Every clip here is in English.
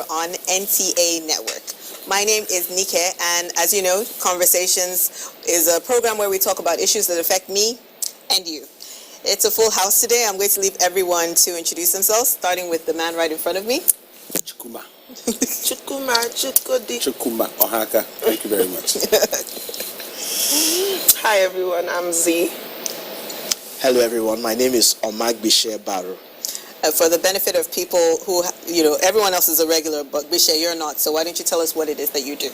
on NTA Network. My name is Nike, and as you know, Conversations is a program where we talk about issues that affect me and you. It's a full house today. I'm going to leave everyone to introduce themselves, starting with the man right in front of me. Chukuma. Chukuma Ohaka. Thank you very much. Hi everyone, I'm Z. Hello everyone, my name is Omag Bishe Baro. For the benefit of people who, everyone else is a regular, but Bishe, you're not. So why don't you tell us what it is that you do?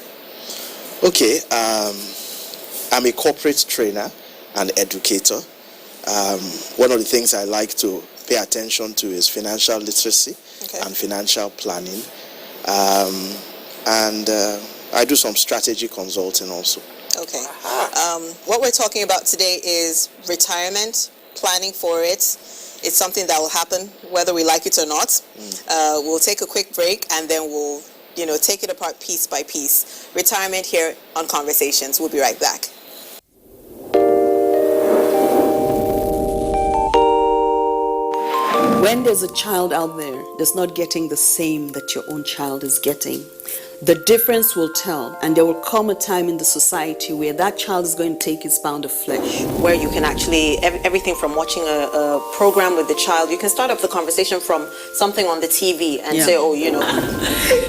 Okay, I'm a corporate trainer and educator. One of the things I like to pay attention to is financial literacy and financial planning. And I do some strategy consulting also. Okay. What we're talking about today is retirement, planning for it. It's something that will happen whether we like it or not. We'll take a quick break and then we'll, take it apart piece by piece. Retirement here on Conversations. We'll be right back. When there's a child out there that's not getting the same that your own child is getting, the difference will tell, and there will come a time in the society where that child is going to take his pound of flesh. Where you can actually, everything from watching a program with the child, you can start up the conversation from something on the TV and say,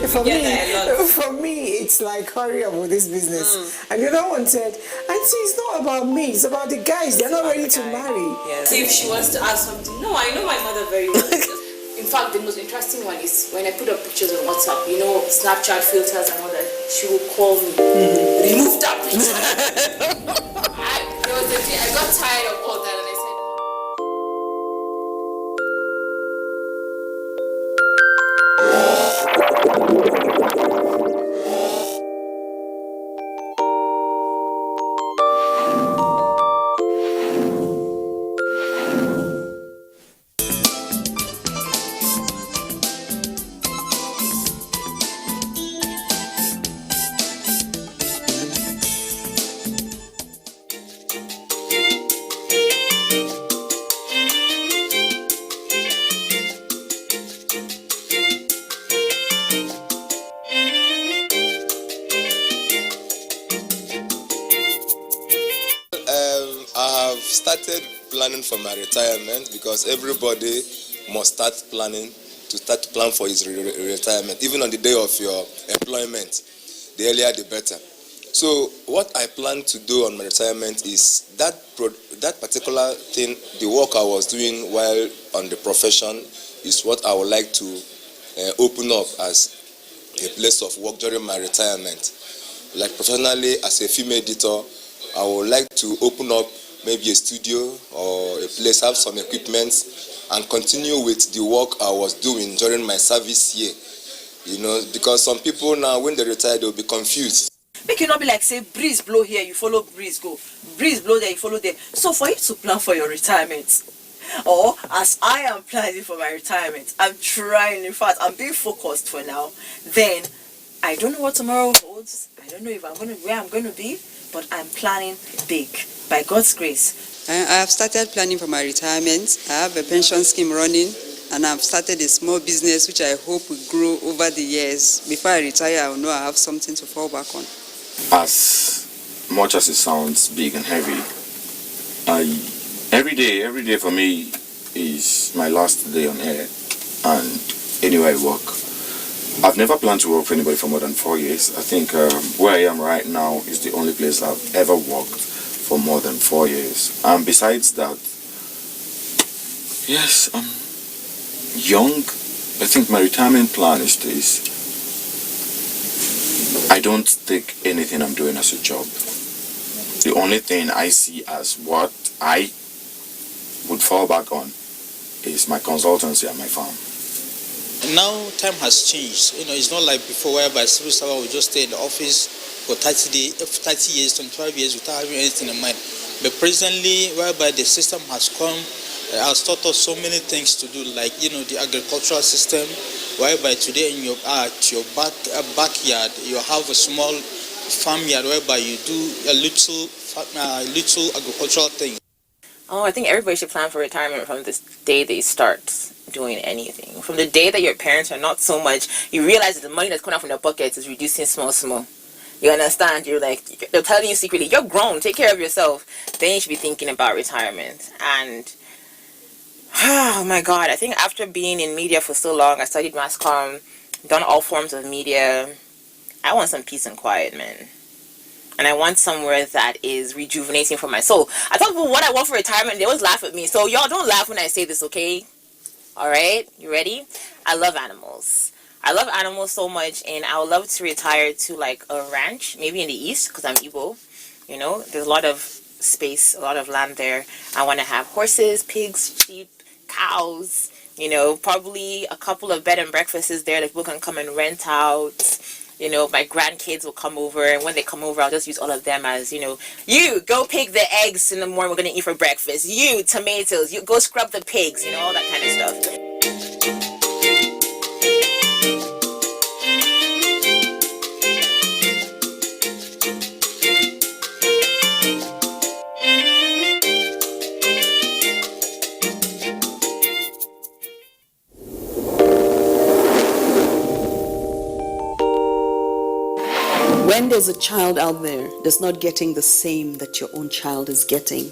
For me, it's like, hurry up with this business. And the other one said, Auntie, it's not about me, it's about the guys, they're not ready to marry. Yes. See if she wants to ask something. No, I know my mother very well. In fact, the most interesting one is when I put up pictures on WhatsApp, Snapchat filters and all that, she will call me, remove that picture. There was a day I got tired of all that and I said, I have started planning for my retirement because everybody must start to plan for his retirement, even on the day of your employment. The earlier the better. So what I plan to do on my retirement is that particular thing, the work I was doing while on the profession, is what I would like to open up as a place of work during my retirement. Like professionally, as a film editor, I would like to open up maybe a studio or a place, have some equipment, and continue with the work I was doing during my service year. Because some people now, when they retire, they'll be confused. Make you not be like, say, breeze blow here, you follow breeze go. Breeze blow there, you follow there. So for you to plan for your retirement, or as I am planning for my retirement, I'm trying, in fact, I'm being focused for now, then I don't know what tomorrow holds. I don't know if where I'm going to be, but I'm planning big, by God's grace. I have started planning for my retirement. I have a pension scheme running, and I've started a small business which I hope will grow over the years. Before I retire, I will know I have something to fall back on. As much as it sounds big and heavy, every day for me is my last day on air, and anywhere I work. I've never planned to work for anybody for more than 4 years. I think where I am right now is the only place I've ever worked for more than 4 years. And besides that, yes, I'm young. I think my retirement plan is this. I don't take anything I'm doing as a job. The only thing I see as what I would fall back on is my consultancy and my farm. Now time has changed. It's not like before whereby civil servant would just stay in the office for 30 years, 25 years without having anything in mind. But presently, whereby the system has come, has taught us so many things to do, like the agricultural system, whereby today in your backyard you have a small farmyard whereby you do a little agricultural thing. I think everybody should plan for retirement from this day they start. doing anything. From the day that your parents are not so much, you realize that the money that's coming out from their pockets is reducing small. You understand? You're like, they're telling you secretly, you're grown, take care of yourself. Then you should be thinking about retirement. And oh my God, I think after being in media for so long, I studied mass comm, done all forms of media. I want some peace and quiet, man. And I want somewhere that is rejuvenating for my soul. I talk about what I want for retirement. They always laugh at me. So y'all don't laugh when I say this, okay? All right? You ready? I love animals. I love animals so much, and I would love to retire to like a ranch, maybe in the east, because I'm Igbo. You know, there's a lot of space, a lot of land there. I want to have horses, pigs, sheep, cows. You know, probably a couple of bed and breakfasts there that people can come and rent out. You know, my grandkids will come over, and when they come over, I'll just use all of them as, you know, you go pick the eggs in the morning we're going to eat for breakfast. You, tomatoes, you go scrub the pigs, you know, all that kind of stuff. When there's a child out there that's not getting the same that your own child is getting,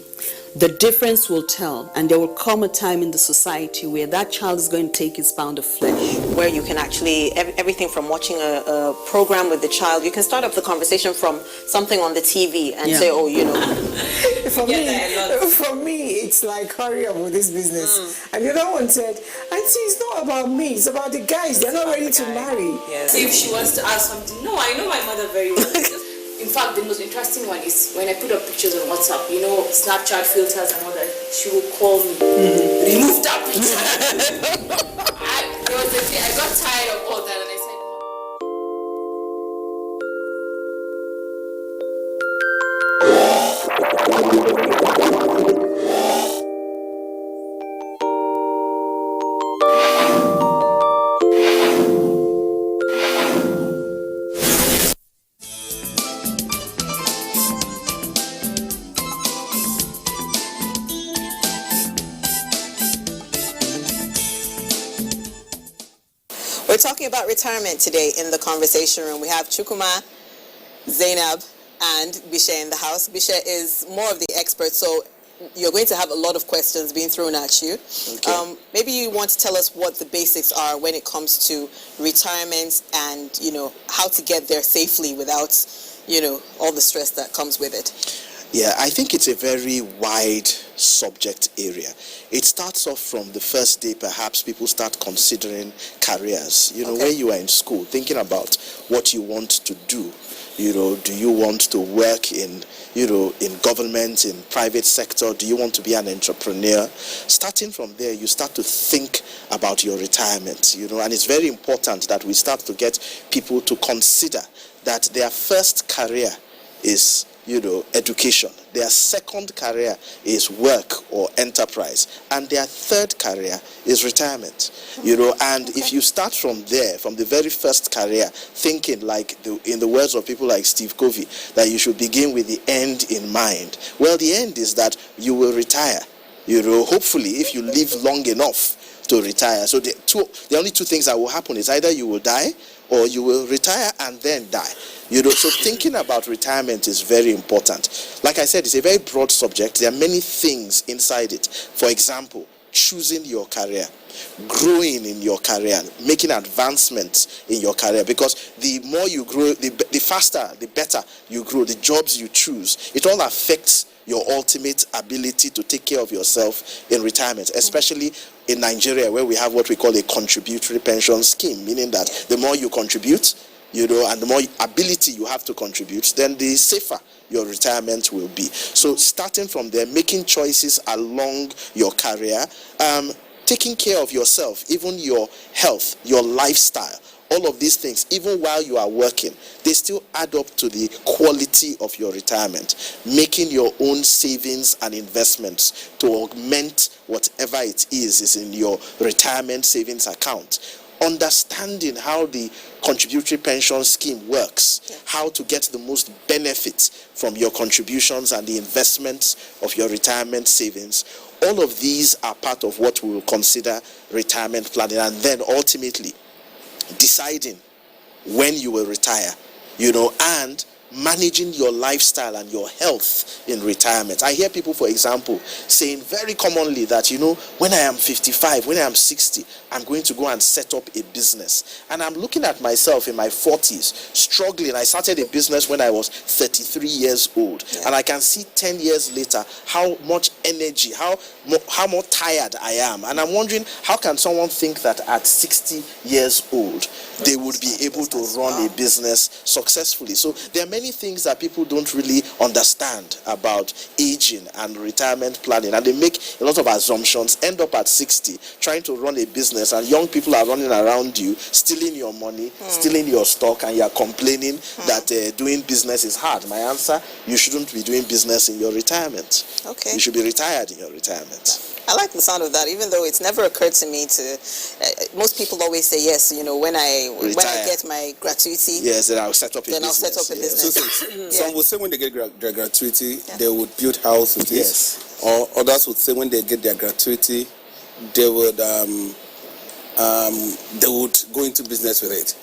the difference will tell, and there will come a time in the society where that child is going to take its pound of flesh. Where you can actually, everything from watching a program with the child, you can start up the conversation from something on the TV and say, oh, you know. For me, it's like, hurry up with this business. And the other one said, Auntie, it's not about me, it's about the guys. They're not ready to marry. Yes. See if she wants to ask something. No, I know my mother very well. In fact, the most interesting one is when I put up pictures on WhatsApp, you know, Snapchat filters and all that, she will call me, remove that picture. There was a day I got tired of all that, and I said, We're talking about retirement today in the conversation room. We have Chukuma, Zainab, and Bisha in the house. Bisha is more of the expert, so you're going to have a lot of questions being thrown at you. Okay. Maybe you want to tell us what the basics are when it comes to retirement and, you know, how to get there safely without, you know, all the stress that comes with it. Yeah, I think it's a very wide subject area. It starts off from the first day, perhaps people start considering careers. You know, when you are in school, thinking about what you want to do. You know, do you want to work in, you know, in government, in private sector? Do you want to be an entrepreneur? Starting from there, you start to think about your retirement, you know, and it's very important that we start to get people to consider that their first career is, you know, education. Their second career is work or enterprise. And their third career is retirement. You know, and if you start from there, from the very first career, thinking like, in the words of people like Steve Covey, that you should begin with the end in mind. Well, the end is that you will retire. You know, hopefully, if you live long enough to retire. So the only two things that will happen is either you will die or you will retire and then die. You know, so thinking about retirement is very important. Like I said, it's a very broad subject. There are many things inside it. For example, choosing your career, growing in your career, making advancements in your career, because the more you grow, the faster, the better you grow, the jobs you choose, it all affects your ultimate ability to take care of yourself in retirement, especially in Nigeria, where we have what we call a contributory pension scheme, meaning that the more you contribute, you know, and the more ability you have to contribute, then the safer your retirement will be. So starting from there, making choices along your career, taking care of yourself, even your health, your lifestyle, all of these things, even while you are working, they still add up to the quality of your retirement. Making your own savings and investments to augment whatever it is in your retirement savings account. Understanding how the contributory pension scheme works, how to get the most benefits from your contributions and the investments of your retirement savings. all of these are part of what we will consider retirement planning, and then ultimately deciding when you will retire, and managing your lifestyle and your health in retirement. I hear people, for example, saying very commonly that, when I am 55, when I am 60, I'm going to go and set up a business. And I'm looking at myself in my 40s, struggling. I started a business when I was 33 years old. Yeah. And I can see 10 years later how much energy, how more tired I am. And I'm wondering, how can someone think that at 60 years old, they would be able to run a business successfully? So there are many things that people don't really understand about aging and retirement planning, and they make a lot of assumptions, end up at 60 trying to run a business, and young people are running around you, stealing your money, stealing your stock, and you're complaining that doing business is hard. My answer, you shouldn't be doing business in your retirement. Okay. You should be retired in your retirement. I like the sound of that, even though it's never occurred to me to. Most people always say yes. When I get my gratuity. Yes, then I'll set up a business. Then I'll set up a business. Some will say when they get their gratuity, they would build house with it. Or others would say when they get their gratuity, they would go into business with it.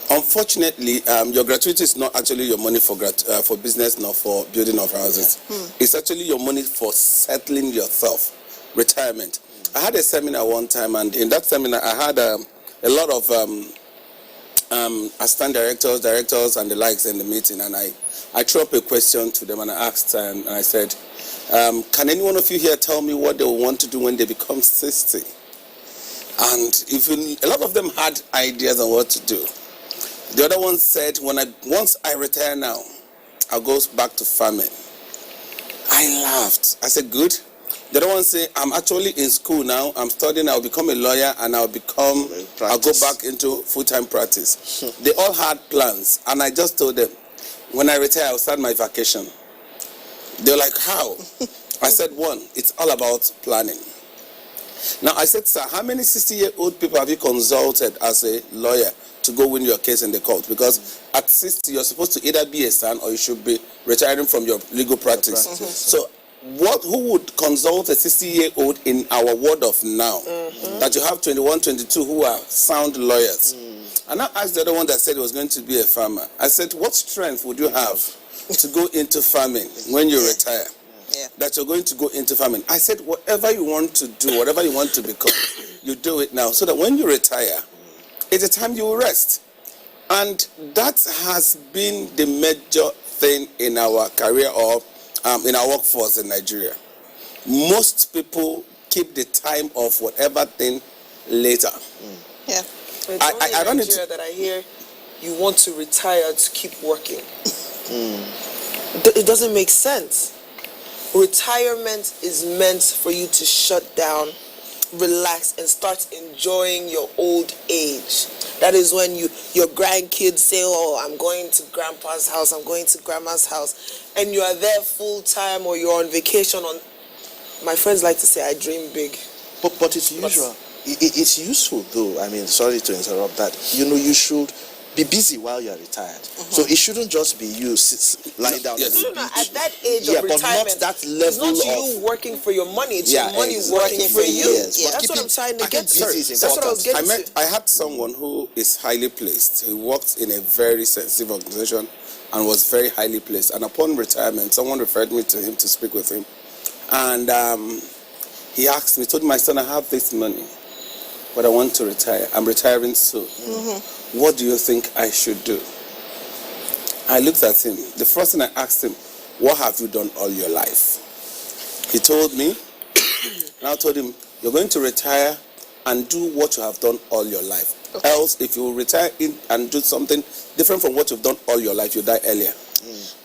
Unfortunately, your gratuity is not actually your money for business, nor for building of houses. It's actually your money for settling yourself. Retirement. I had a seminar one time, and in that seminar I had a lot of assistant directors and the likes in the meeting, and I threw up a question to them, and I asked and I said, can any one of you here tell me what they will want to do when they become 60? And a lot of them had ideas on what to do. The other one said, once I retire now, I'll go back to farming. I laughed. I said, good. The other one said, I'm actually in school now. I'm studying. I'll become a lawyer, and I'll go back into full-time practice. They all had plans, and I just told them, when I retire, I'll start my vacation. They're like, how? I said, one, it's all about planning. Now, I said, sir, how many 60-year-old people have you consulted as a lawyer to go win your case in the court? Because at 60, you're supposed to either be a son or you should be retiring from your legal practice. So, who would consult a 60-year-old in our world of now? That you have 21, 22 who are sound lawyers. And I asked the other one that said he was going to be a farmer. I said, what strength would you have to go into farming when you retire? That you're going to go into farming. I said, whatever you want to do, whatever you want to become, you do it now. So that when you retire, it's the time you will rest. And that has been the major thing in our career or in our workforce in Nigeria. Most people keep the time of whatever thing later. Yeah. It's only in Nigeria that I hear you want to retire to keep working. It doesn't make sense. Retirement is meant for you to shut down, relax, and start enjoying your old age. That is when your grandkids say, oh, I'm going to grandpa's house, I'm going to grandma's house, and you are there full time or you're on vacation. My friends like to say, I dream big. But it's usual. It's useful though. I mean, sorry to interrupt that. You should be busy while you're retired. So it shouldn't just be you lying down. At that age of retirement, but not that level it's not you working for your money, it's your money working for you. Yes. That's what I'm trying to get to. That's what I was getting to. I had someone who is highly placed. He worked in a very sensitive organization and was very highly placed. And upon retirement, someone referred me to him to speak with him. And he asked me, told my son, I have this money, but I want to retire. I'm retiring soon. What do you think I should do? I looked at him. The first thing I asked him, what have you done all your life? He told me, and I told him, you're going to retire and do what you have done all your life. Else, if you retire and do something different from what you've done all your life, you die earlier.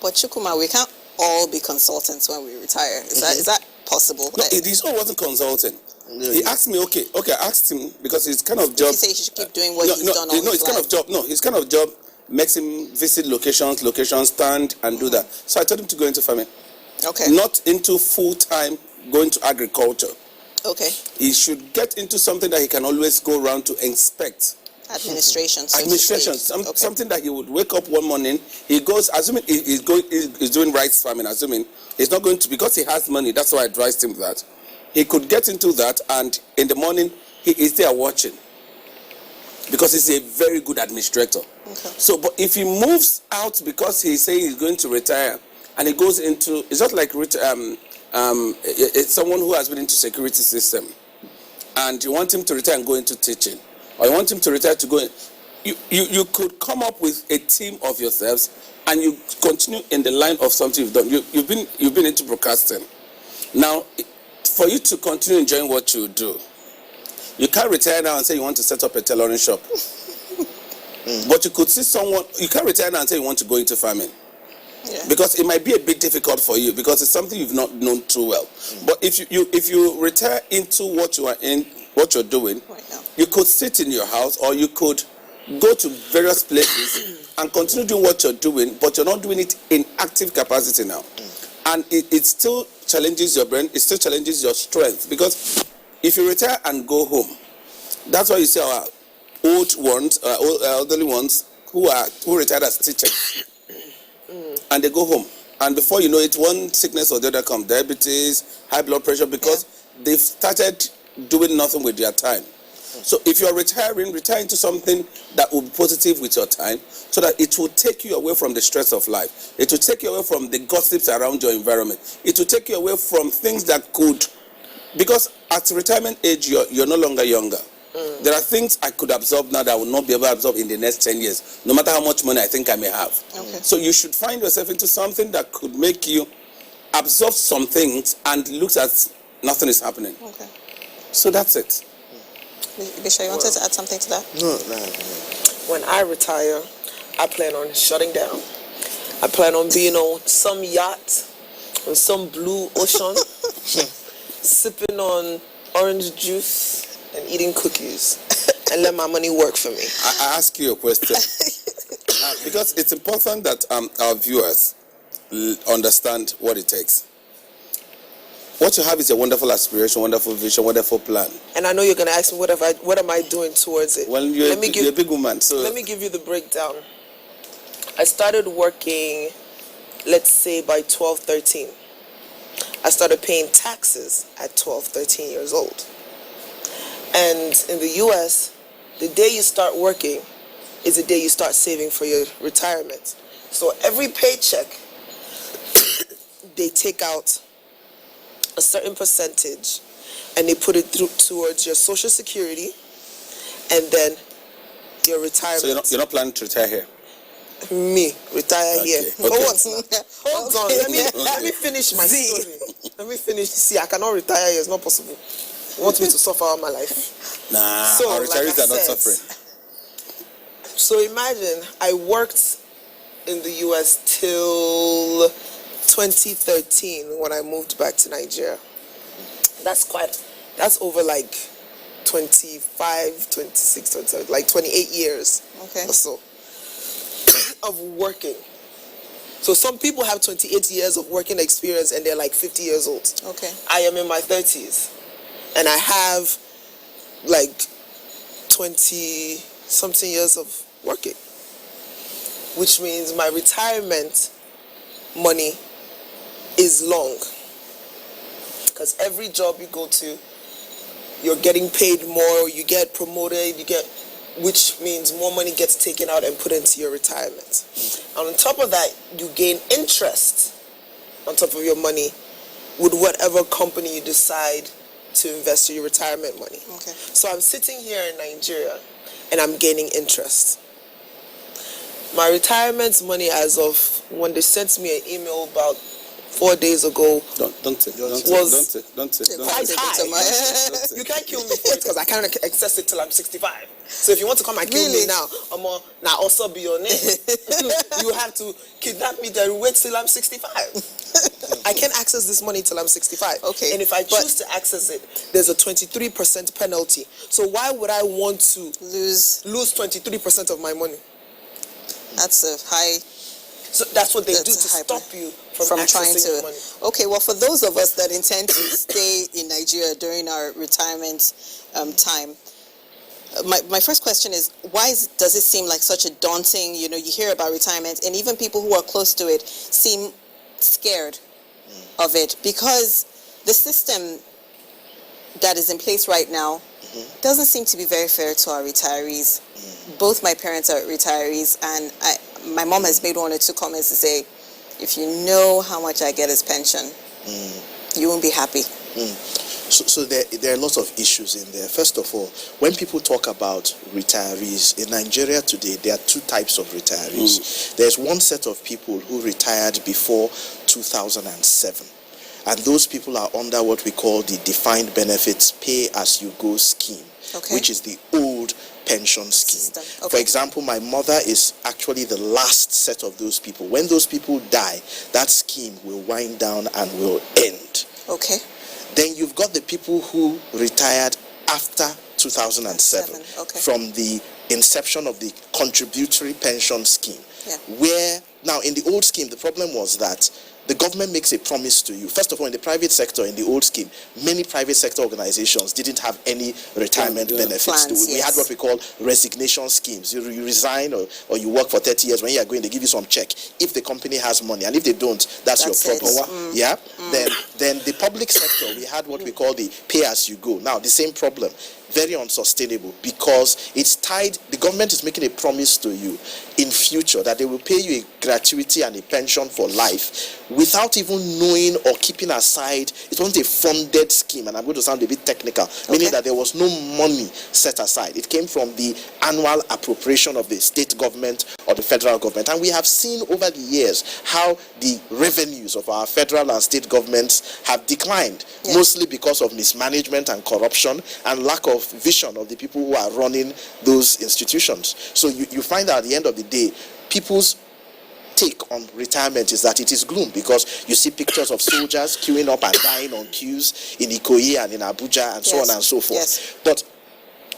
But Chukwuma, we can't all be consultants when we retire. Is that possible? No, he wasn't consulting. He asked me, okay, I asked him because his kind of job. He say he should keep doing what he's done all his his kind of job. No, his kind of job makes him visit locations, stand and do that. So I told him to go into farming. Okay. Not into full-time going to agriculture. Okay. He should get into something that he can always go around to inspect. Administration. Something that he would wake up one morning. He goes, assuming he's doing rice farming. Assuming he's not going to, because he has money. That's why I advised him that. he could get into that, and in the morning he is there watching, because he's a very good administrator. Okay. So, but if he moves out because he's saying he's going to retire, and he goes into, it's not like it's someone who has been into security system, and you want him to retire and go into teaching, or you want him to retire to go in, you could come up with a team of yourselves, and you continue in the line of something you've done. You've been into broadcasting. Now, for you to continue enjoying what you do, you can't retire now and say you want to set up a tailoring shop. But you could see someone, you can't retire now and say you want to go into farming. Yeah. Because it might be a bit difficult for you, because it's something you've not known too well. But if you retire into what you are in, what you're doing, Right now. you could sit in your house, or you could go to various places and continue doing what you're doing, but you're not doing it in active capacity now. And it still challenges your brain, it still challenges your strength, because if you retire and go home, that's why you see our old ones, elderly ones who retired as teachers, and they go home, and before you know it, one sickness or the other comes, diabetes, high blood pressure, because they've started doing nothing with their time. So if you're retiring, retire into something that will be positive with your time, so that it will take you away from the stress of life. It will take you away from the gossips around your environment. It will take you away from things that could, because at retirement age, you're no longer younger. There are things I could absorb now that I will not be able to absorb in the next 10 years, no matter how much money I think I may have. Okay. So you should find yourself into something that could make you absorb some things and look at nothing is happening. Okay. So that's it. Bisha, you wanted to add something to that? No. When I retire, I plan on shutting down. I plan on being on some yacht, on some blue ocean, sipping on orange juice and eating cookies, and let my money work for me. I ask you a question. Because it's important that our viewers understand what it takes. What you have is a wonderful aspiration, wonderful vision, wonderful plan. And I know you're going to ask me, what am I doing towards it? Well, you're a big woman, so... Let me give you the breakdown. I started working, let's say, by 12, 13. I started paying taxes at 12, 13 years old. And in the U.S., the day you start working is the day you start saving for your retirement. So every paycheck, they take out a certain percentage and they put it towards your Social Security and then your retirement. So you're not planning to retire here? Me, retire here. Okay. For what? Hold on, let me finish my story. Let me finish. See, I cannot retire here, it's not possible. You want me to suffer all my life? Nah, So, our like retirees I are not said, suffering. So imagine, I worked in the US till 2013 when I moved back to Nigeria. That's over like 25, 26, 27, like 28 years Okay. or so of working. So some people have 28 years of working experience and they're like 50 years old. Okay. I am in my 30s and I have like 20 something years of working, which means my retirement money is long, because every job you go to, you're getting paid more, you get promoted, which means more money gets taken out and put into your retirement. And on top of that, you gain interest on top of your money with whatever company you decide to invest your retirement money. Okay. So I'm sitting here in Nigeria and I'm gaining interest. My retirement money, as of when they sent me an email about 4 days ago, Don't say. quite high. You can't kill me for it because I can't access it till I'm 65. So if you want to come and kill me now, now also be your name. You have to kidnap me then wait till I'm 65. I can't access this money till I'm 65. Okay, And if I choose to access it, there's a 23% penalty. So why would I want to lose 23% of my money? That's a high. So that's what they do to stop you from trying accessing to. your money. Okay, well, for those of us that intend to stay in Nigeria during our retirement time, my first question is, why does it seem like such a daunting, you hear about retirement, and even people who are close to it seem scared of it, because the system that is in place right now doesn't seem to be very fair to our retirees. Both my parents are retirees, and my mom has made one or two comments to say, if you know how much I get as pension, you won't be happy. So there are lots of issues in there. First of all, when people talk about retirees, in Nigeria today, there are two types of retirees. There's one set of people who retired before 2007. And those people are under what we call the defined benefits pay-as-you-go scheme, which is the old pension scheme. For example, my mother is actually the last set of those people. When those people die, that scheme will wind down and will end. Okay. Then you've got the people who retired after 2007 from the inception of the contributory pension scheme. Where, now in the old scheme, the problem was that the government makes a promise to you. First of all, in the private sector, in the old scheme, many private sector organizations didn't have any retirement benefits. We had what we call resignation schemes. You resign or you work for 30 years. When you are going, they give you some check. If the company has money, and if they don't, that's your problem. Yeah. Then the public sector, we had what we call the pay-as-you-go. Now, the same problem. Very unsustainable, because it's tied, the government is making a promise to you in future that they will pay you a gratuity and a pension for life without even knowing or keeping aside. It wasn't a funded scheme, and I'm going to sound a bit technical, meaning that there was no money set aside. It came from the annual appropriation of the state government or the federal government. And we have seen over the years how the revenues of our federal and state governments have declined, mostly because of mismanagement and corruption and lack of vision of the people who are running those institutions. So you find that at the end of the day, people's take on retirement is that it is gloom, because you see pictures of soldiers queuing up and dying on queues in Ikoyi and in Abuja and so on and so forth. But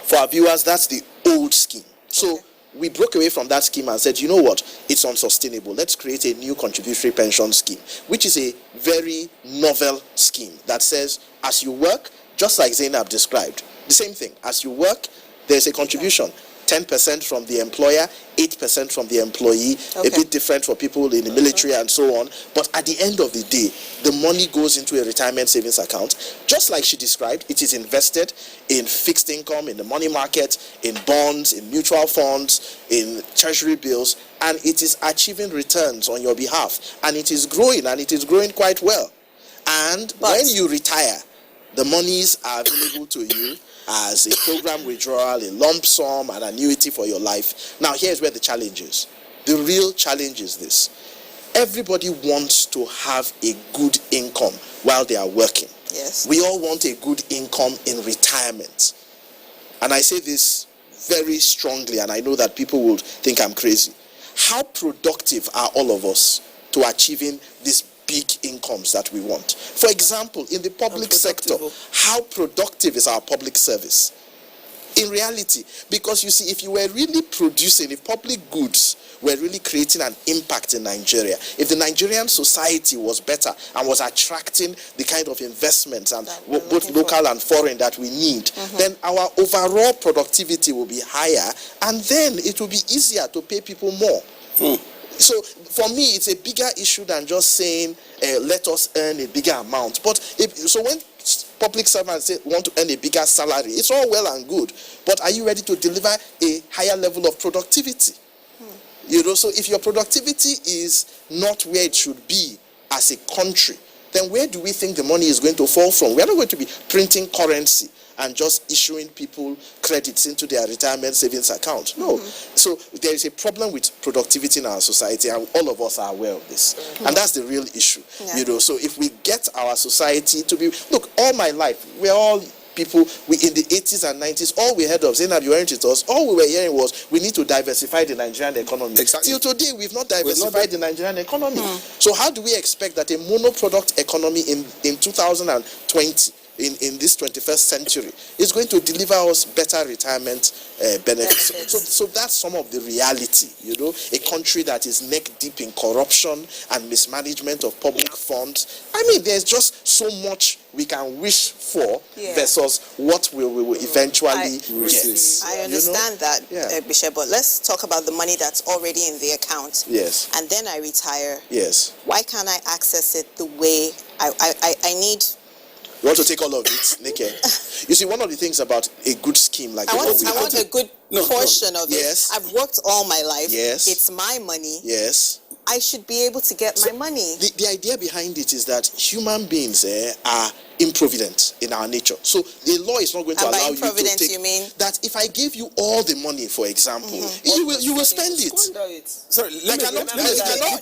for our viewers, that's the old scheme. So we broke away from that scheme and said, you know what, it's unsustainable. Let's create a new contributory pension scheme, which is a very novel scheme that says, as you work, just like Zainab described, the same thing. As you work, there's a contribution. 10% from the employer, 8% from the employee, a bit different for people in the military and so on. But at the end of the day, the money goes into a retirement savings account. Just like she described, it is invested in fixed income, in the money market, in bonds, in mutual funds, in treasury bills, and it is achieving returns on your behalf. And it is growing, and it is growing quite well. And when you retire, the monies are available to you as a program withdrawal, a lump sum, an annuity for your life. Now, here's where the challenge is. The real challenge is this. Everybody wants to have a good income while they are working. Yes. We all want a good income in retirement. And I say this very strongly, and I know that people will think I'm crazy. How productive are all of us to achieving this big incomes that we want? For example, in the public sector, how productive is our public service? In reality, because you see, if you were really producing, if public goods were really creating an impact in Nigeria, if the Nigerian society was better and was attracting the kind of investments, and both local and foreign, that we need, then our overall productivity will be higher, and then it will be easier to pay people more. So for me, it's a bigger issue than just saying, let us earn a bigger amount. But so when public servants say want to earn a bigger salary, it's all well and good. But are you ready to deliver a higher level of productivity? You know, so if your productivity is not where it should be as a country, then where do we think the money is going to fall from? We are not going to be printing currency and just issuing people credits into their retirement savings account. No. So there is a problem with productivity in our society, and all of us are aware of this. And that's the real issue. You know, so if we get our society to be, look, all my life, we're all people, we in the 80s and 90s, all we heard of, Zainab, you weren't with us, all we were hearing was, we need to diversify the Nigerian economy. Till today, we've not diversified the Nigerian economy. So how do we expect that a monoproduct economy in 2020, in this 21st century, is going to deliver us better retirement benefits? So that's some of the reality, you know, a country that is neck deep in corruption and mismanagement of public funds. I mean, there's just so much we can wish for versus what we will eventually get. I understand that, Bishop, but let's talk about the money that's already in the account. Yes. And then I retire. Yes. Why can't I access it the way I need? You want to take all of it, Nike? You see, one of the things about a good scheme like I the one want, we I have- want a good portion of Yes. it. I've worked all my life. Yes. It's my money. Yes. I should be able to get my money. The idea behind it is that human beings are improvident in our nature. So the law is not going to And by allow you to improvident, take you mean? that if I give you all the money, for example, you will spend it. Squander it. Sorry, I cannot make a law.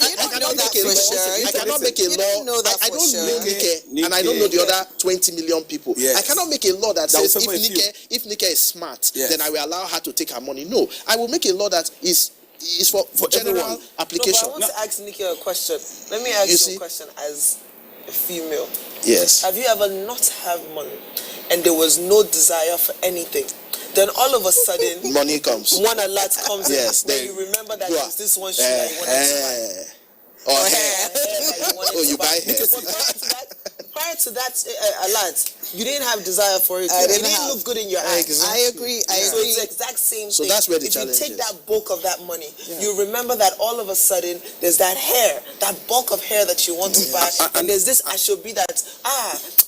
I cannot make a You don't law. know that I for don't sure. know Nike, and I don't know the other 20 million people. Yes. I cannot make a law that That will says favor a few. if Nike is smart, Yes. then I will allow her to take her money. No, I will make a law that is for general everyone. application. No, but I want to ask Nikki a question. Let me ask You you see? a question as a female. Yes. Have you ever not have money and there was no desire for anything? Then all of a sudden, Money comes. one alert comes Yes, in. Then then you remember that go there's out. this one shoe that you wanted to buy. Or Or hair. hair. That you wanted Oh, to you buy hair. But prior to that alert, you didn't have desire for it. I It didn't didn't have. look good in your eyes. Exactly. I agree. I So agree. it's the exact same So thing. that's where the if challenge you take is. that bulk of that money, you remember that all of a sudden there's that hair, that bulk of hair that you want to buy, and there's this I should be that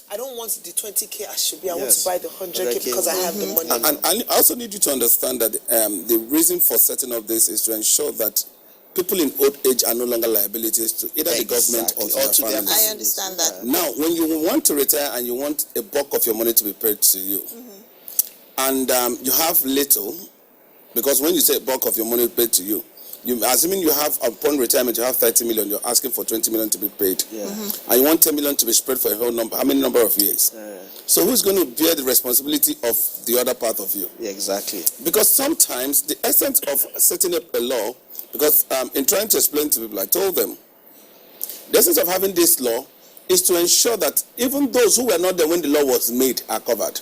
I don't want the 20K I should be. I want to Yes. buy the 100K because I have the money. And I also need you to understand that the reason for setting up this is to ensure that people in old age are no longer liabilities to either the government or Exactly. to their families. I understand that. Now, when you want to retire and you want a bulk of your money to be paid to you, and you have little, because when you say bulk of your money paid to you, assuming you have upon retirement you have 30 million, you're asking for 20 million to be paid, and you want 10 million to be spread for a whole number. How many number of years? So who's going to bear the responsibility of the other part of you? Yeah, exactly. Because sometimes the essence of setting up a law, because in trying to explain to people, I told them, the essence of having this law is to ensure that even those who were not there when the law was made are covered.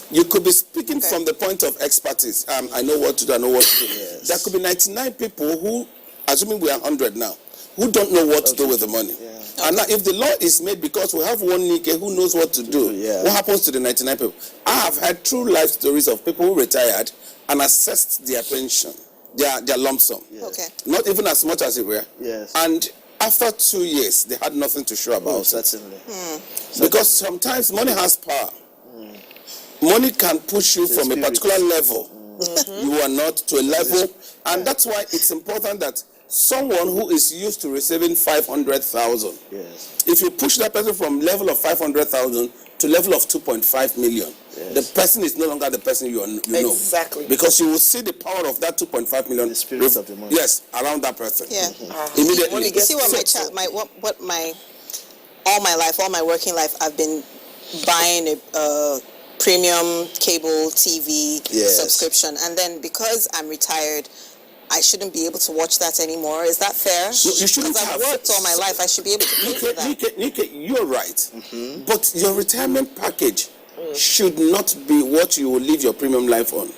You could be speaking from the point of expertise. I know what to do, I know what to do. Yes. There could be 99 people who, assuming we are 100 now, who don't know what to do with the money. And now if the law is made because we have one Nike who knows what to do, what happens to the 99 people? I have heard true life stories of people who retired and assessed their pension, their lump sum. Okay. Not even as much as it were. Yes. And after 2 years, they had nothing to show about it. Certainly. Because sometimes money has power. Money can push you from a particular level. You are not to a level. And that's why it's important that someone who is used to receiving 500,000, if you push that person from level of 500,000 to level of 2.5 million, the person is no longer the person you know. Exactly. Because you will see the power of that 2.5 million. The spirit of the money. Yes, around that person. Yeah. Immediately. You see what all my life, all my working life, I've been buying a premium cable TV subscription, and then because I'm retired, I shouldn't be able to watch that anymore. Is that fair? No, you shouldn't Because I've have. worked all my life, I should be able to pay for that. Nike, you're right. But your retirement package should not be what you will live your premium life on.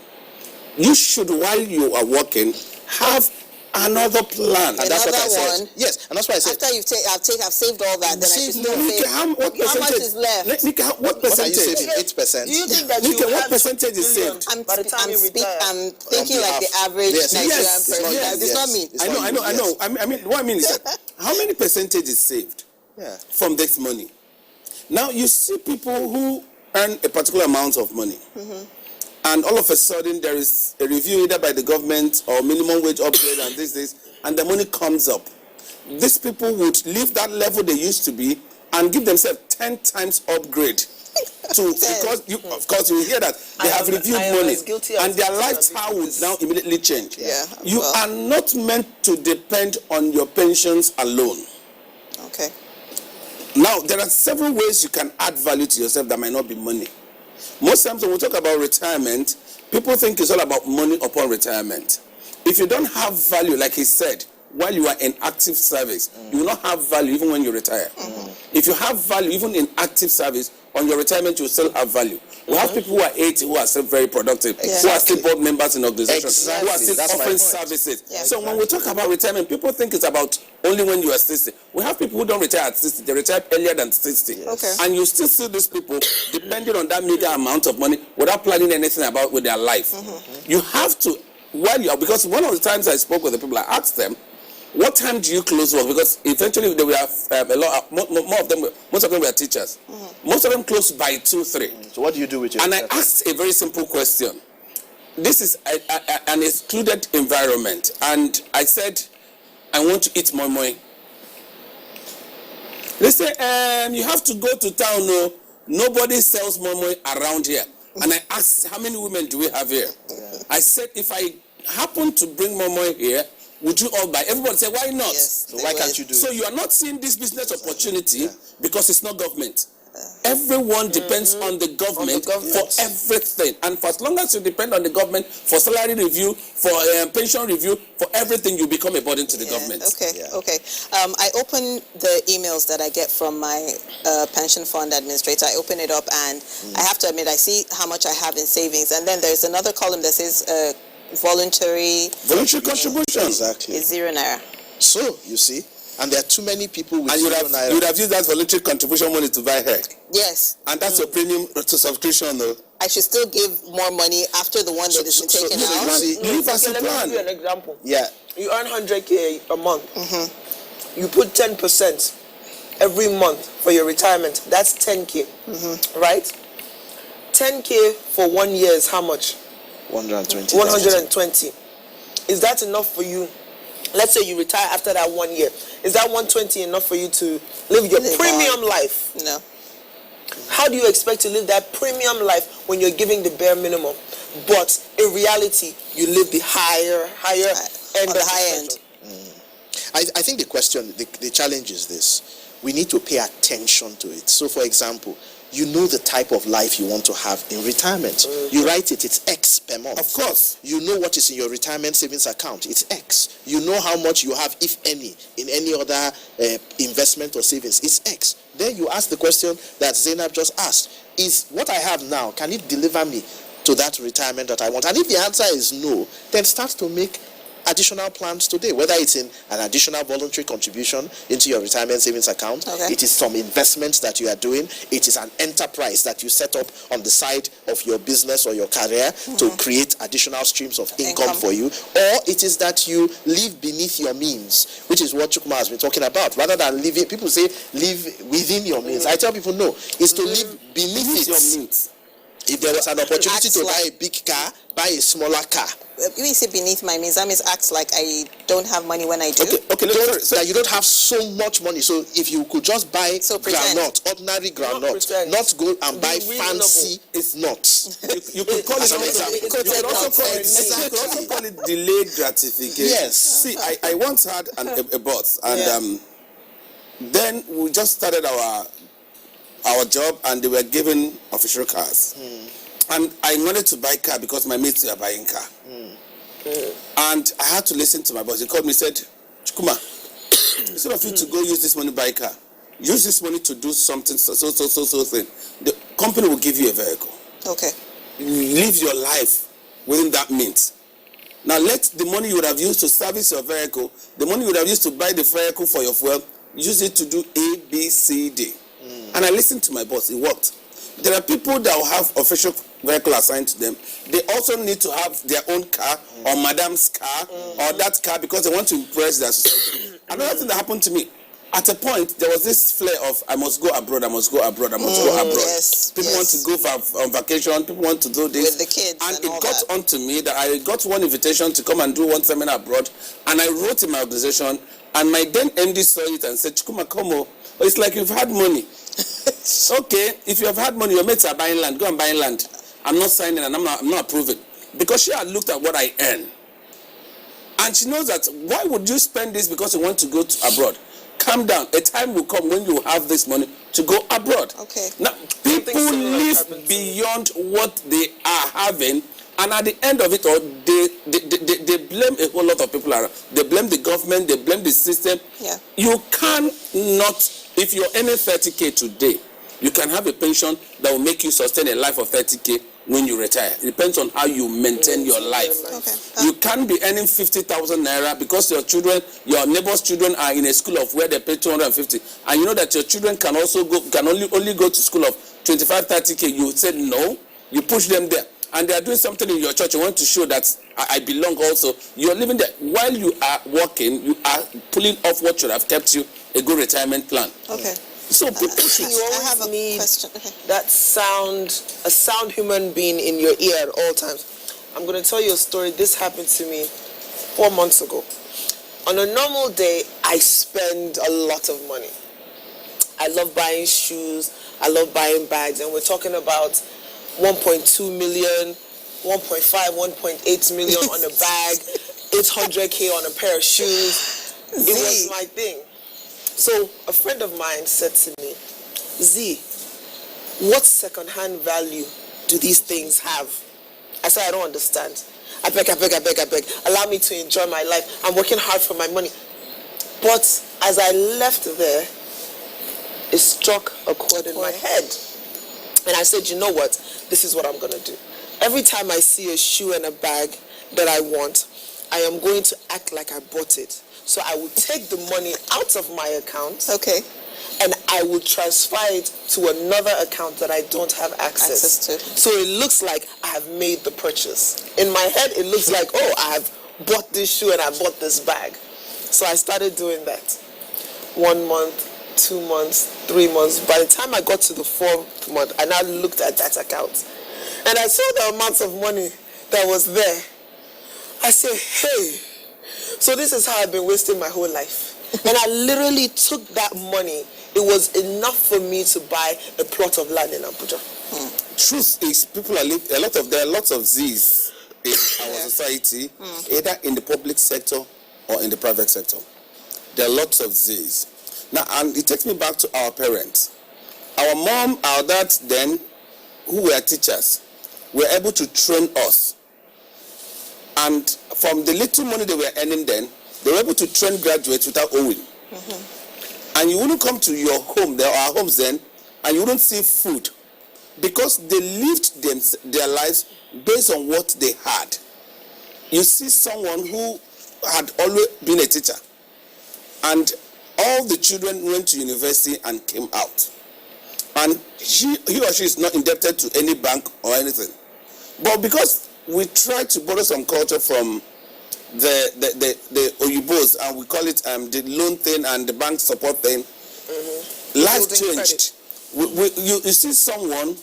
You should, while you are working, have another plan. And that's what I Another said. one? Yes, and that's why I said. After I've saved all that, then I should still Nike, pay. what How much percentage? is left? Nike, what What are you percentage? saving? 8%. Do you think that Nike, you what have percentage is 2 billion saved? by the time you retire? I'm thinking On like the behalf. average Yes, Nigerian yes, person. yes, It's not me. It's I not you, know. I mean, what I mean is that how many percentage is saved from this money? Now you see people who earn a particular amount of money, and all of a sudden there is a review either by the government or minimum wage upgrade and this, and the money comes up. These people would leave that level they used to be and give themselves 10 times upgrade. Because of course you hear that they have reviewed money and their lifestyle would now immediately change. You are not meant to depend on your pensions alone. Okay. Now there are several ways you can add value to yourself that might not be money. Most times when we talk about retirement, people think it's all about money upon retirement. If you don't have value, like he said, while you are in active service, you will not have value even when you retire. If you have value even in active service, on your retirement you will still have value. We have people who are 80 who are still very productive, who are still board members in organizations, who are still offering services. So when we talk about retirement, people think it's about only when you are 60. We have people who don't retire at 60, they retire earlier than 60. And you still see these people depending on that meager amount of money without planning anything about with their life. You have to, while you are, because one of the times I spoke with the people, I asked them, what time do you close work? Because eventually they will have most of them were teachers. Most of them close by 2, 3. So what do you do with your And I asked a very simple question. This is an excluded environment, and I said, I want to eat moi moi. They say, you have to go to town. No, nobody sells moi moi around here. And I asked, how many women do we have here? I said, if I happen to bring moi moi here, would you all buy? Everybody said, why not? Yes, So why can't you do it? So you are not seeing this business opportunity because it's not government. Everyone depends on the government for everything, and for as long as you depend on the government for salary review, for pension review, for everything, you become a burden to the government. Okay. I open the emails that I get from my pension fund administrator. I open it up, and I have to admit, I see how much I have in savings, and then there's another column that says voluntary contribution. Exactly. It's 0 naira. So you see, and there are too many people with And you would have used that voluntary contribution money to buy hair. Yes. And that's your premium to subscription, though. I should still give more money after the one that has been taken out. Leave as a Let plan. me give you an example. Yeah. You earn 100K a month. You put 10% every month for your retirement. That's 10K, right? 10K for 1 year is how much? 120. 120. Is that enough for you? Let's say you retire after that 1 year. Is that 120 enough for you to live your premium life? No. How do you expect to live that premium life when you're giving the bare minimum? But in reality, you live the higher end on the high end. I think the question, the challenge is this. We need to pay attention to it. So, for example, you know the type of life you want to have in retirement. You write it, it's X per month. Of course. You know what is in your retirement savings account, it's X. You know how much you have, if any, in any other investment or savings, it's X. Then you ask the question that Zainab just asked, is what I have now, can it deliver me to that retirement that I want? And if the answer is no, then start to make additional plans today, whether it's in an additional voluntary contribution into your retirement savings account, it is some investments that you are doing, it is an enterprise that you set up on the side of your business or your career to create additional streams of income for you, or it is that you live beneath your means, which is what Chukma has been talking about, rather than living, people say live within your means. I tell people no, it's to live beneath your means. If there was an opportunity to buy a big car, buy a smaller car. When you say beneath my means, that means acts like I don't have money when I do. That you don't have so much money. So if you could just buy groundnut, ordinary groundnut, not go and buy fancy nuts. You could call it an example. You could also call it delayed gratification. Yes. See, I once had a boss, and then we just started our job, and they were given official cars. And I wanted to buy a car because my mates were buying car. And I had to listen to my boss. He called me and said, Chukuma, instead of you to go use this money to buy a car, use this money to do something, so thing. The company will give you a vehicle. Okay. Live your life within that means. Now let the money you would have used to service your vehicle, the money you would have used to buy the vehicle for your fuel, use it to do A, B, C, D. And I listened to my boss. It worked. There are people that will have official vehicle assigned to them. They also need to have their own car or madam's car or that car because they want to impress their society. Another thing that happened to me, at a point, there was this flare of I must go abroad, I must go abroad, I must go abroad. Yes, people want to go on vacation, people want to do this. With the kids and it got onto me that I got one invitation to come and do one seminar abroad, and I wrote in my organization, and my then MD saw it and said, Chukuma Komo, it's like you've had money. Okay, if you have had money, your mates are buying land, go and buy land. I'm not signing and I'm not approving. Because she had looked at what I earn. And she knows that, why would you spend this because you want to go abroad? Calm down. A time will come when you have this money to go abroad. Okay. Now, people live beyond what they are having, and at the end of it all, they blame a whole lot of people around. They blame the government, they blame the system. Yeah. You cannot, if you're earning 30K today, you can have a pension that will make you sustain a life of 30K when you retire. It depends on how you maintain your life. Okay. You can't be earning 50,000 naira because your children, your neighbor's children are in a school of where they pay 250, and you know that your children can also go, can only go to school of 25, 30K. You said no, you push them there. And they are doing something in your church, you want to show that I belong also. You're living there. While you are working, you are pulling off what should have kept you a good retirement plan. Okay. So people should. You I have always a need question. Okay. that a sound human being in your ear at all times. I'm going to tell you a story. This happened to me 4 months ago. On a normal day, I spend a lot of money. I love buying shoes. I love buying bags. And we're talking about 1.2 million, 1.5, 1.8 million on a bag, 800K on a pair of shoes. It was my thing. So a friend of mine said to me, Z, what second-hand value do these things have? I said, I don't understand. I beg. Allow me to enjoy my life. I'm working hard for my money. But as I left there, it struck a chord in my head. And I said, you know what? This is what I'm going to do. Every time I see a shoe and a bag that I want, I am going to act like I bought it. So I will take the money out of my account. Okay. And I will transfer it to another account that I don't have access to. So it looks like I have made the purchase. In my head, it looks like, oh, I have bought this shoe and I bought this bag. So I started doing that. 1 month, 2 months, 3 months. By the time I got to the 4th month, I now looked at that account. And I saw the amount of money that was there. I said, hey, so this is how I've been wasting my whole life. And I literally took that money. It was enough for me to buy a plot of land in Abuja. Truth is, there are lots of Z's in our society, either in the public sector or in the private sector. There are lots of Z's. Now, and it takes me back to our parents. Our mom, our dad then, who were teachers, were able to train us. And from the little money they were earning then, they were able to train graduates without owing. And you wouldn't come to your home, there are homes then, and you wouldn't see food. Because they lived their lives based on what they had. You see someone who had always been a teacher, and all the children went to university and came out. And he or she is not indebted to any bank or anything. But because we try to borrow some culture from the Oyibos, and we call it the loan thing and the bank support thing, life changed. You see someone,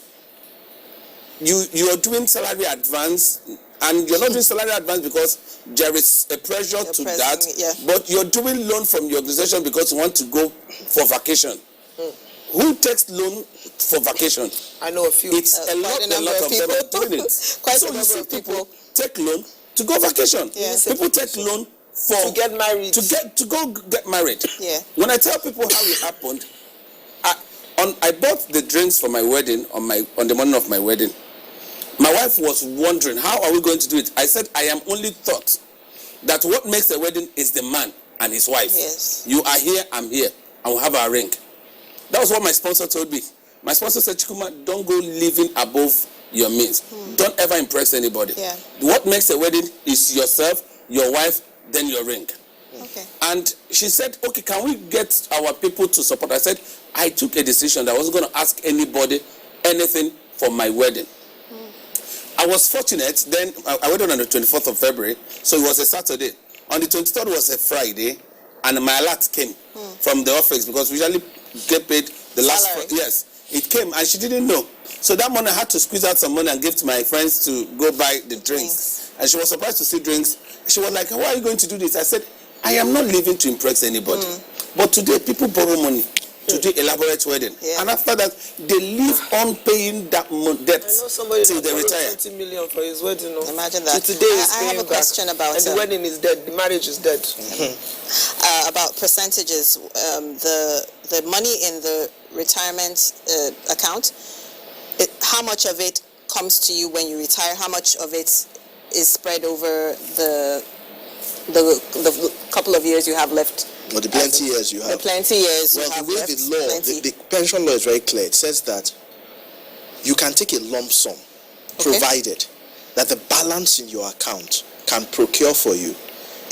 you are doing salary advance, and you're not doing salary advance because there is a pressure to that, but you're doing loan from your organization because you want to go for vacation. Who takes loan for vacation? I know a few. It's a lot of them are doing it. So you see people take loan to go vacation. People take loan to get married. To go get married. Yeah. When I tell people how it happened, I bought the drinks for my wedding on the morning of my wedding. My wife was wondering, how are we going to do it? I said, I am only taught that what makes a wedding is the man and his wife. Yes. You are here, I'm here, and we'll have our ring. That was what my sponsor told me. My sponsor said, Chikuma, don't go living above your means. Don't ever impress anybody. Yeah. What makes a wedding is yourself, your wife, then your ring. Okay. And she said, okay, can we get our people to support? I said, I took a decision that I wasn't going to ask anybody anything for my wedding. I was fortunate. Then I went on the 24th of February, so it was a Saturday. On the 23rd was a Friday, and my alert came from the office because we usually get paid the last. Yes, it came, and she didn't know. So that morning I had to squeeze out some money and give to my friends to go buy the drinks. And she was surprised to see drinks. She was like, "Why are you going to do this?" I said, "I am not living to impress anybody, but today people borrow money to do elaborate wedding, and after that they live on paying that debt till they retire." 20 million for his wedding. No? Imagine that. So today I have a question about and the wedding is dead. The marriage is dead. About percentages. The money in the retirement account. How much of it comes to you when you retire? How much of it is spread over the couple of years you have left? Or the plenty years you have. The plenty years you well, have the way left. the law, the pension law is very clear. It says that you can take a lump sum, provided that the balance in your account can procure for you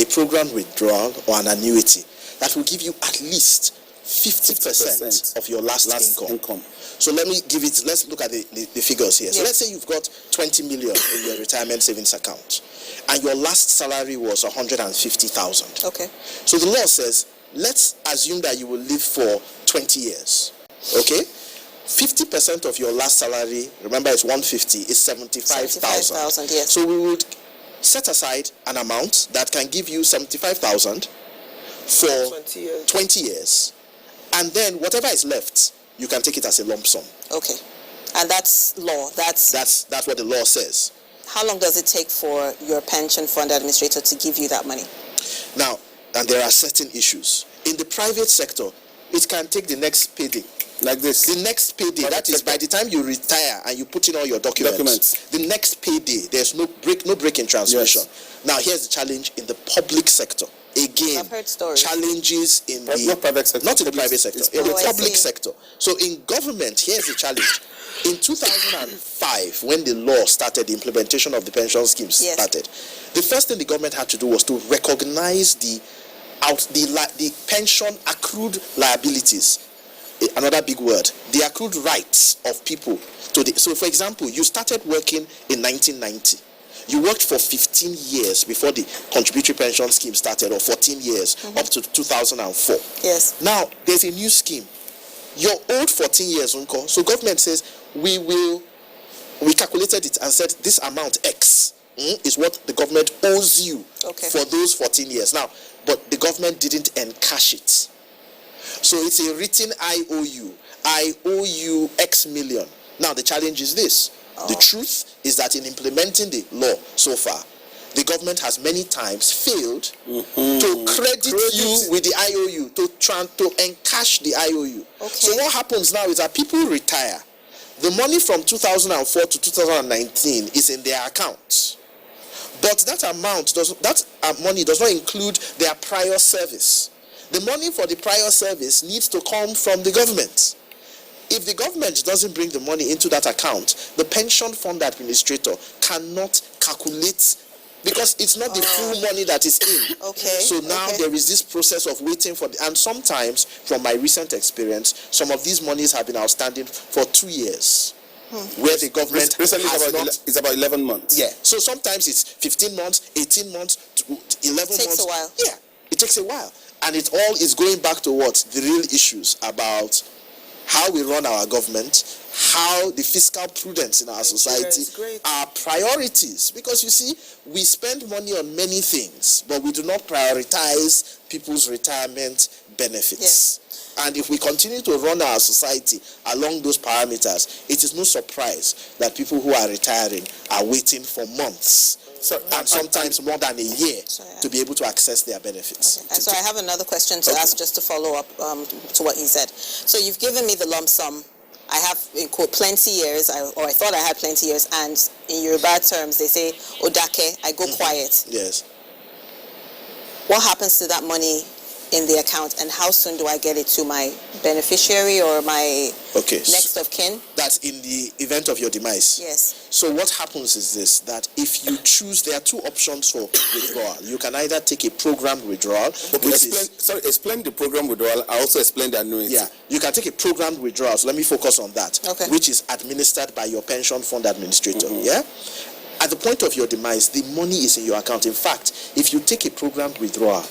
a program withdrawal or an annuity that will give you at least 50% of your last income. So let's look at the figures here. So let's say you've got 20 million in your retirement savings account, and your last salary was 150,000. Okay. So the law says, let's assume that you will live for 20 years. Okay? 50% of your last salary, remember it's 150, is 75,000. Yes. So we would set aside an amount that can give you 75,000 for 20 years. And then whatever is left, you can take it as a lump sum. Okay. And that's law. That's what the law says. How long does it take for your pension fund administrator to give you that money? Now, and there are certain issues. In the private sector, it can take the next payday. Like this. The next payday, that is by the time you retire and you put in all your documents. The next payday, there's no break in transmission. Yes. Now, here's the challenge in the public sector. Again, I've heard stories. Challenges in the not private sector. Not in the private sector, in the public sector. So in government, here's the challenge. In 2005, when the law started, the implementation of the pension scheme started, the first thing the government had to do was to recognize the pension accrued liabilities. Another big word, the accrued rights of people to the. So, for example, you started working in 1990. You worked for 15 years before the contributory pension scheme started, or 14 years up to 2004. Yes. Now there's a new scheme. Your old 14 years, uncle. So government says we calculated it and said this amount X is what the government owes you for those 14 years. Now, but the government didn't encash it. So it's a written IOU. I owe you X million. Now the challenge is this. The truth is that in implementing the law so far, the government has many times failed to credit you with the IOU, to encash the IOU. Okay. So what happens now is that people retire. The money from 2004 to 2019 is in their accounts. But that money does not include their prior service. The money for the prior service needs to come from the government. If the government doesn't bring the money into that account, the pension fund administrator cannot calculate, because it's not the full money that is in. Okay. So now there is this process of waiting for and sometimes, from my recent experience, some of these monies have been outstanding for 2 years. Where the government recently it's about 11 months. Yeah. So sometimes it's 15 months, 18 months, 11 months. It takes a while. Yeah. It takes a while. And it all is going back to what? The real issues about how we run our government, how the fiscal prudence in our society, our priorities. Because you see, we spend money on many things, but we do not prioritize people's retirement benefits. Yes. And if we continue to run our society along those parameters, it is no surprise that people who are retiring are waiting for months. And sometimes more than a year to be able to access their benefits. Okay. So I have another question to ask just to follow up to what he said. So you've given me the lump sum. I have, in quote, plenty years, or I thought I had plenty years, and in Yoruba terms they say, Odake, I go quiet. Yes. What happens to that money in the account, and how soon do I get it to my beneficiary or my next of kin? That's in the event of your demise. Yes. So what happens is this, that if you choose, there are two options for withdrawal. You can either take a programmed withdrawal. Explain the program withdrawal. I also explain the annuity. Yeah, you can take a programmed withdrawal. So let me focus on that, which is administered by your pension fund administrator. Yeah. At the point of your demise, the money is in your account. In fact, if you take a programmed withdrawal,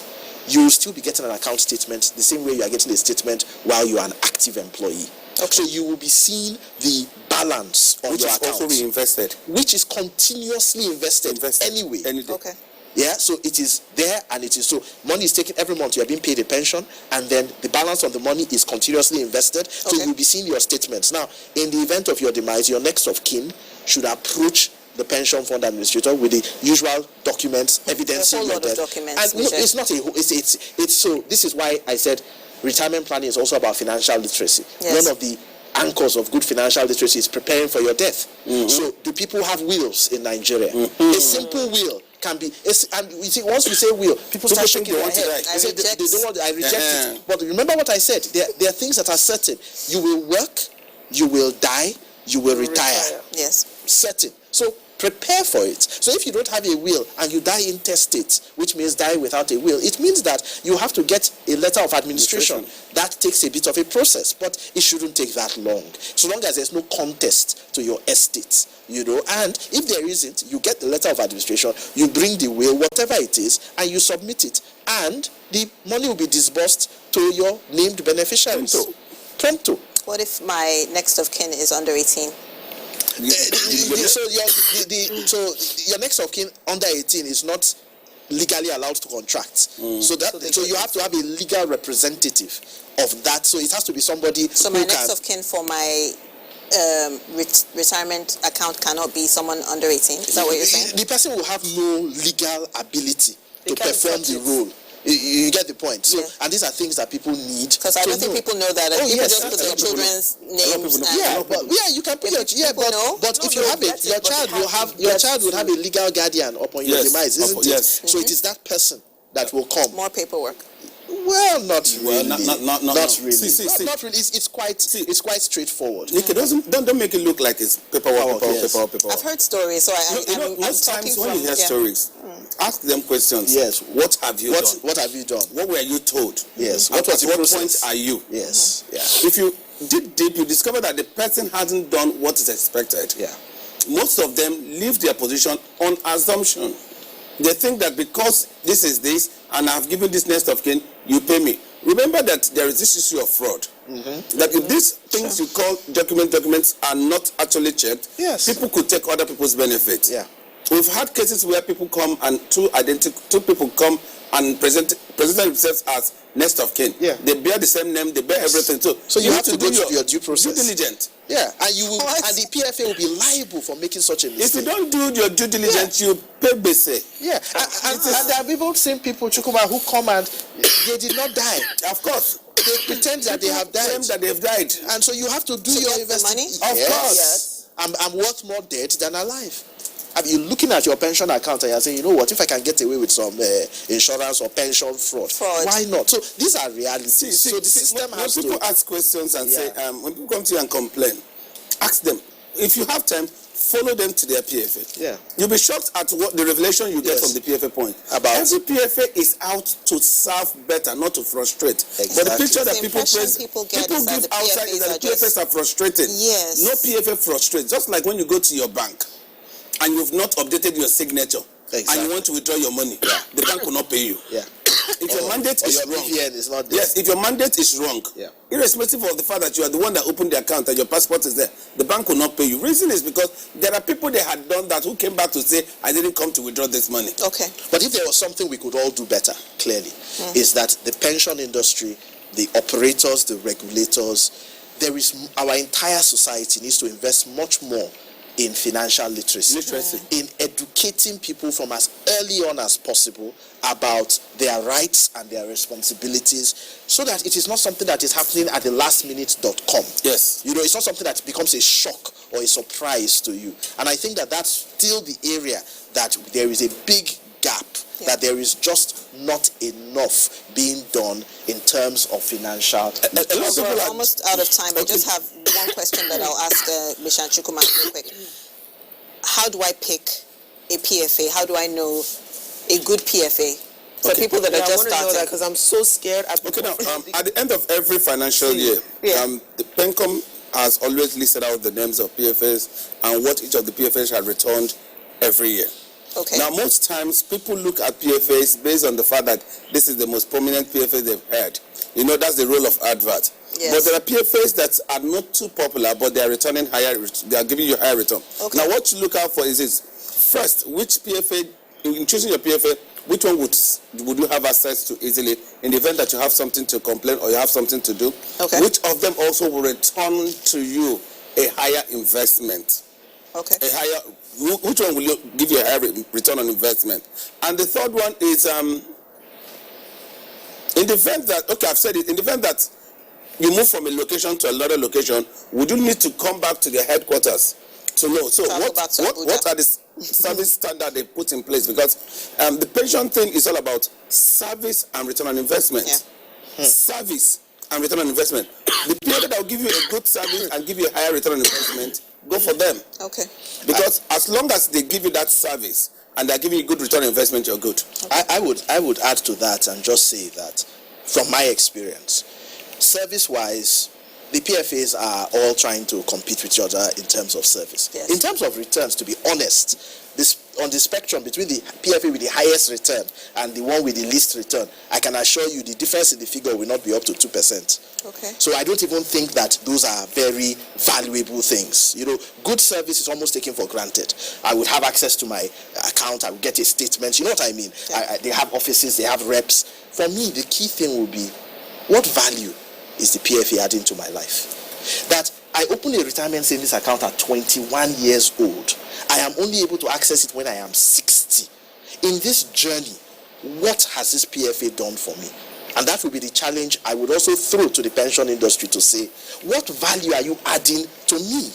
you will still be getting an account statement the same way you are getting a statement while you are an active employee. Okay. So you will be seeing the balance of your account. Which is also reinvested. Which is continuously invested anyway. Okay. Yeah, so it is there, and it is so money is taken every month. You are being paid a pension, and then the balance on the money is continuously invested. So you'll be seeing your statements. Now, in the event of your demise, your next of kin should approach the pension fund administrator with the usual documents, evidencing your death. And it's not it's so. This is why I said retirement planning is also about financial literacy. Yes. One of the anchors of good financial literacy is preparing for your death. So, do people have wills in Nigeria? A simple will can be, and we see, once we say will, people start shaking their head. They don't want. I reject it. But remember what I said. There are things that are certain. You will work, you will die, you will retire. Yes. Certain. So prepare for it. So if you don't have a will and you die intestate, which means die without a will, it means that you have to get a letter of administration. That takes a bit of a process, but it shouldn't take that long. So long as there's no contest to your estate, and if there isn't, you get the letter of administration, you bring the will, whatever it is, and you submit it, and the money will be disbursed to your named beneficiaries. Pronto. What if my next of kin is under 18? So your next of kin under 18 is not legally allowed to contract. So you have to have a legal representative of that. So it has to be somebody. So my next of kin for my retirement account cannot be someone under 18. Is that what you're saying? The person will have no legal ability to perform the role. You get the point. So, and these are things that people need. Because I don't think people know that. People just put their children's names. You can put but if you have it, your child will have a legal guardian upon your demise, isn't it? So it is that person that will come. More paperwork. Well, not really. Not really. See. Not really. It's quite straightforward. Nikki, don't make it look like it's paperwork. I've heard stories, so most times when you hear stories, ask them questions. Yes. What have you done? What have you done? What were you told? Yes. What point are you? Yes. Yeah. If you dig deep, you discover that the person hasn't done what is expected. Yeah. Most of them leave their position on assumption. They think that because this is this, and I've given this next of kin, you pay me. Remember that there is this issue of fraud. That if these things you call documents are not actually checked, people could take other people's benefits. Yeah. We've had cases where people come and two people come and present themselves as next of kin. Yeah. They bear the same name, they bear everything. So you have to go through your due process. Due diligence. Yeah, and you will, and the PFA will be liable for making such a mistake. If you don't do your due diligence, you pay base. Yeah, and there have even seen people, Chukuma, who come and they did not die. Of course. They pretend that they have died. That they've died. And so you have to do your investigation. Money? Of course. Yes. I'm worth more dead than alive. I mean, you're looking at your pension account and you're saying, you know what, if I can get away with some insurance or pension fraud, why not? So these are realities. So the system has to... When people ask questions and say, when people come to you and complain, ask them. If you have time, follow them to their PFA. Yeah. You'll be shocked at what the revelation you get from the PFA point. Every PFA is out to serve better, not to frustrate. Exactly. But the picture that people give outside is that the PFAs are frustrated. Yes. No PFA frustrates. Just like when you go to your bank and you've not updated your signature and you want to withdraw your money, the bank will not pay you. Yeah. If your mandate is wrong, is not there. yes, if your mandate is wrong, irrespective of the fact that you are the one that opened the account and your passport is there, the bank will not pay you. Reason is because there are people they had done that who came back to say, I didn't come to withdraw this money. Okay. But if there was something we could all do better, clearly, is that the pension industry, the operators, the regulators, our entire society needs to invest much more in financial literacy, in educating people from as early on as possible about their rights and their responsibilities, so that it is not something that is happening at the lastminute.com. Yes. It's not something that becomes a shock or a surprise to you. And I think that that's still the area that there is a big gap, that there is just not enough being done in terms of financial. So we're almost out of time. I just have one question that I'll ask Mishan Chukwuma real quick. How do I pick a PFA? How do I know a good PFA for people that are just starting? Because I'm so scared. At the end of every financial year, the PENCOM has always listed out the names of PFAs and what each of the PFAs had returned every year. Okay. Now, most times people look at PFAs based on the fact that this is the most prominent PFA they've heard. That's the role of advert. Yes. But there are PFAs that are not too popular, but they are returning higher. They are giving you higher return. Okay. Now, what you look out for is this: first, which PFA, in choosing your PFA, which one would you have access to easily in the event that you have something to complain or you have something to do? Okay. Which of them also will return to you a higher investment? Okay. Which one will give you a higher return on investment? And the third one is in the event that, I've said it, in the event that you move from a location to another location, would you need to come back to the headquarters to know? So what are the service standards they put in place? Because the pension thing is all about service and return on investment. Yeah. Service and return on investment. The PFA that will give you a good service and give you a higher return on investment, go for them. Okay. Because as long as they give you that service and they're giving you good return on investment, you're good. I would add to that and just say that from my experience, service-wise, the PFAs are all trying to compete with each other in terms of service. Yes. In terms of returns, to be honest, on the spectrum between the PFA with the highest return and the one with the least return, I can assure you the difference in the figure will not be up to 2%. Okay. So I don't even think that those are very valuable things. You know, good service is almost taken for granted. I would have access to my account, I would get a statement. You know what I mean? Yeah. They have offices, they have reps. For me, the key thing will be, what value is the PFA adding to my life? That I opened a retirement savings account at 21 years old. I am only able to access it when I am 60. In this journey, what has this PFA done for me? And that will be the challenge I would also throw to the pension industry to say, what value are you adding to me?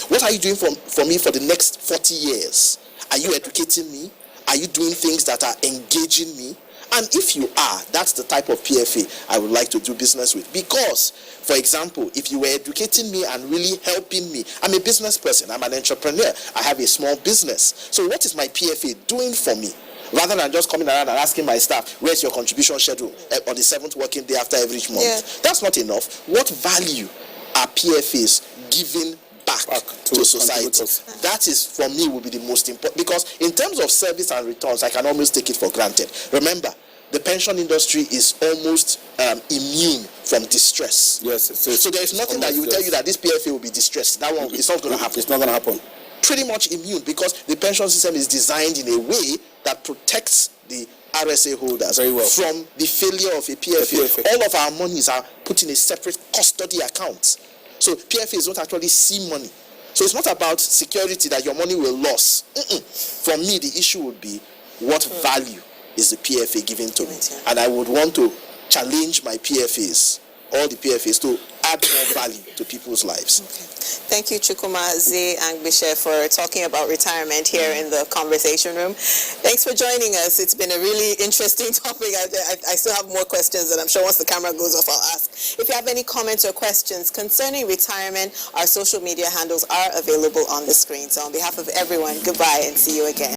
What are you doing for me for the next 40 years? Are you educating me? Are you doing things that are engaging me? And if you are, that's the type of PFA I would like to do business with. Because, for example, if you were educating me and really helping me, I'm a business person, I'm an entrepreneur, I have a small business. So what is my PFA doing for me? Rather than just coming around and asking my staff, where's your contribution schedule on the 7th working day after every month? Yeah. That's not enough. What value are PFAs giving back to society? That is, for me, will be the most important, because in terms of service and returns, I can almost take it for granted. Remember, the pension industry is almost immune from distress. Yes. So there is nothing that you will tell you that this PFA will be distressed. That one, it's not going to happen. It's not going to happen. Pretty much immune, because the pension system is designed in a way that protects the RSA holders from the failure of a PFA. All of our monies are put in a separate custody account. So PFAs don't actually see money. So it's not about security that your money will lose. For me, the issue would be, what value is the PFA giving to me? And I would want to challenge my PFAs, all the PFAs, to add more value to people's lives. Okay. Thank you, Chukwuma, Z, and Bishe, for talking about retirement here in the conversation room. Thanks for joining us. It's been a really interesting topic. I still have more questions, and I'm sure once the camera goes off, I'll ask. If you have any comments or questions concerning retirement, our social media handles are available on the screen. So on behalf of everyone, goodbye and see you again.